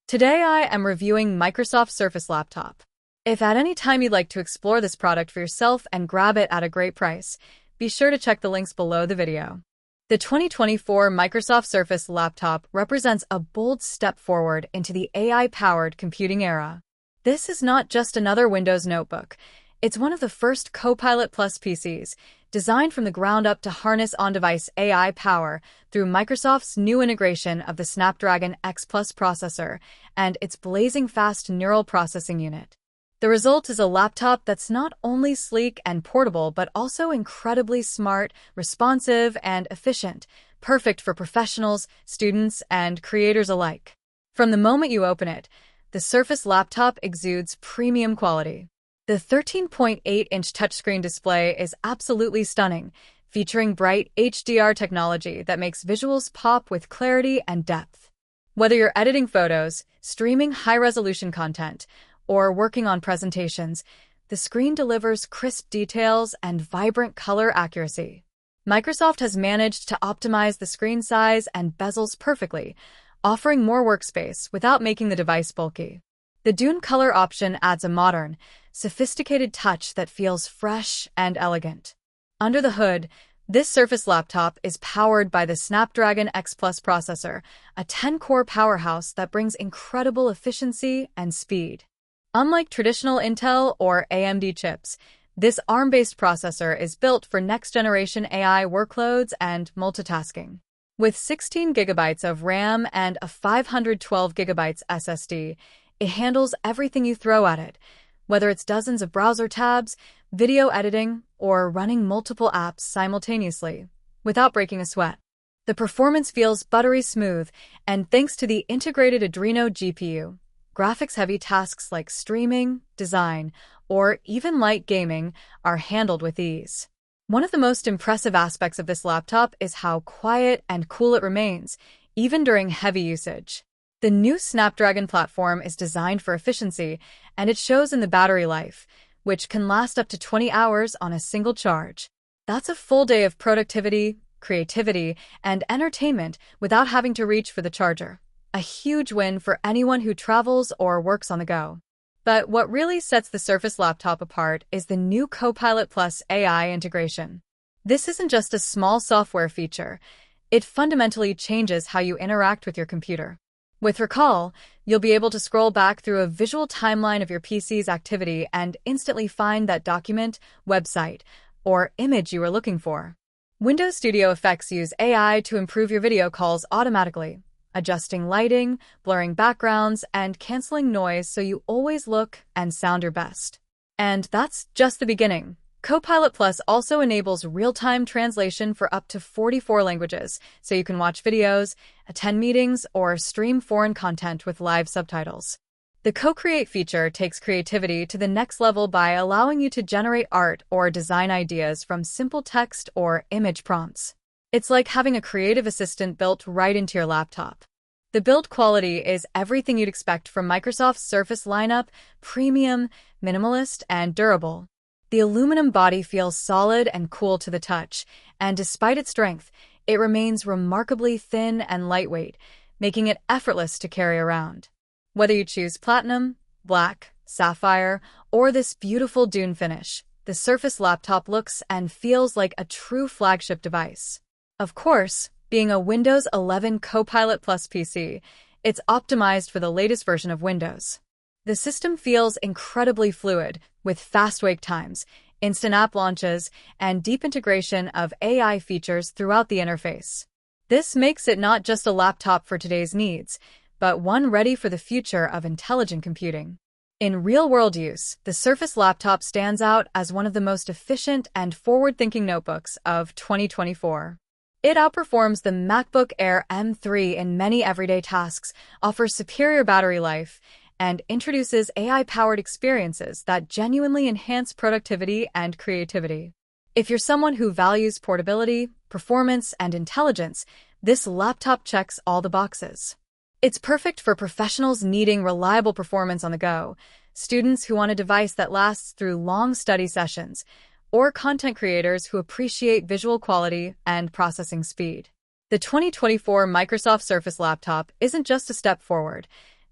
Today I am reviewing Microsoft Surface Laptop. If at any time you'd like to explore this product for yourself and grab it at a great price, be sure to check the links below the video. The 2024 Microsoft Surface Laptop represents a bold step forward into the AI-powered computing era. This is not just another Windows notebook. It's one of the first Copilot Plus PCs, designed from the ground up to harness on-device AI power through Microsoft's new integration of the Snapdragon X Plus processor and its blazing fast neural processing unit. The result is a laptop that's not only sleek and portable, but also incredibly smart, responsive, and efficient, perfect for professionals, students, and creators alike. From the moment you open it, the Surface Laptop exudes premium quality. The 13.8-inch touchscreen display is absolutely stunning, featuring bright HDR technology that makes visuals pop with clarity and depth. Whether you're editing photos, streaming high-resolution content, or working on presentations, the screen delivers crisp details and vibrant color accuracy. Microsoft has managed to optimize the screen size and bezels perfectly, offering more workspace without making the device bulky. The Dune color option adds a modern, sophisticated touch that feels fresh and elegant. Under the hood, this Surface Laptop is powered by the Snapdragon X Plus processor, a 10-core powerhouse that brings incredible efficiency and speed. Unlike traditional Intel or AMD chips, this ARM-based processor is built for next-generation AI workloads and multitasking. With 16 gigabytes of RAM and a 512 gigabytes SSD, it handles everything you throw at it, whether it's dozens of browser tabs, video editing, or running multiple apps simultaneously, without breaking a sweat. The performance feels buttery smooth, and thanks to the integrated Adreno GPU, graphics-heavy tasks like streaming, design, or even light gaming are handled with ease. One of the most impressive aspects of this laptop is how quiet and cool it remains, even during heavy usage. The new Snapdragon platform is designed for efficiency, and it shows in the battery life, which can last up to 20 hours on a single charge. That's a full day of productivity, creativity, and entertainment without having to reach for the charger. A huge win for anyone who travels or works on the go. But what really sets the Surface Laptop apart is the new Copilot Plus AI integration. This isn't just a small software feature. It fundamentally changes how you interact with your computer. With Recall, you'll be able to scroll back through a visual timeline of your PC's activity and instantly find that document, website, or image you were looking for. Windows Studio Effects use AI to improve your video calls automatically, adjusting lighting, blurring backgrounds, and canceling noise so you always look and sound your best. And that's just the beginning. Copilot Plus also enables real-time translation for up to 44 languages, so you can watch videos, attend meetings, or stream foreign content with live subtitles. The Cocreate feature takes creativity to the next level by allowing you to generate art or design ideas from simple text or image prompts. It's like having a creative assistant built right into your laptop. The build quality is everything you'd expect from Microsoft's Surface lineup: premium, minimalist, and durable. The aluminum body feels solid and cool to the touch, and despite its strength, it remains remarkably thin and lightweight, making it effortless to carry around. Whether you choose platinum, black, sapphire, or this beautiful Dune finish, the Surface Laptop looks and feels like a true flagship device. Of course, being a Windows 11 Copilot Plus PC, it's optimized for the latest version of Windows. The system feels incredibly fluid, with fast wake times, instant app launches, and deep integration of AI features throughout the interface. This makes it not just a laptop for today's needs, but one ready for the future of intelligent computing. In real-world use, the Surface Laptop stands out as one of the most efficient and forward-thinking notebooks of 2024. It outperforms the MacBook Air M3 in many everyday tasks, offers superior battery life, and introduces AI-powered experiences that genuinely enhance productivity and creativity. If you're someone who values portability, performance, and intelligence, this laptop checks all the boxes. It's perfect for professionals needing reliable performance on the go, students who want a device that lasts through long study sessions, or content creators who appreciate visual quality and processing speed. The 2024 Microsoft Surface Laptop isn't just a step forward.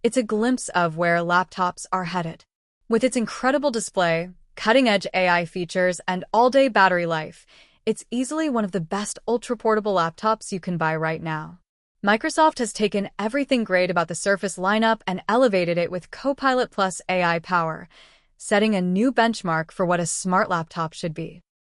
It's a glimpse of where laptops are headed. With its incredible display, cutting-edge AI features, and all-day battery life, it's easily one of the best ultra-portable laptops you can buy right now. Microsoft has taken everything great about the Surface lineup and elevated it with Copilot Plus AI power, setting a new benchmark for what a smart laptop should be.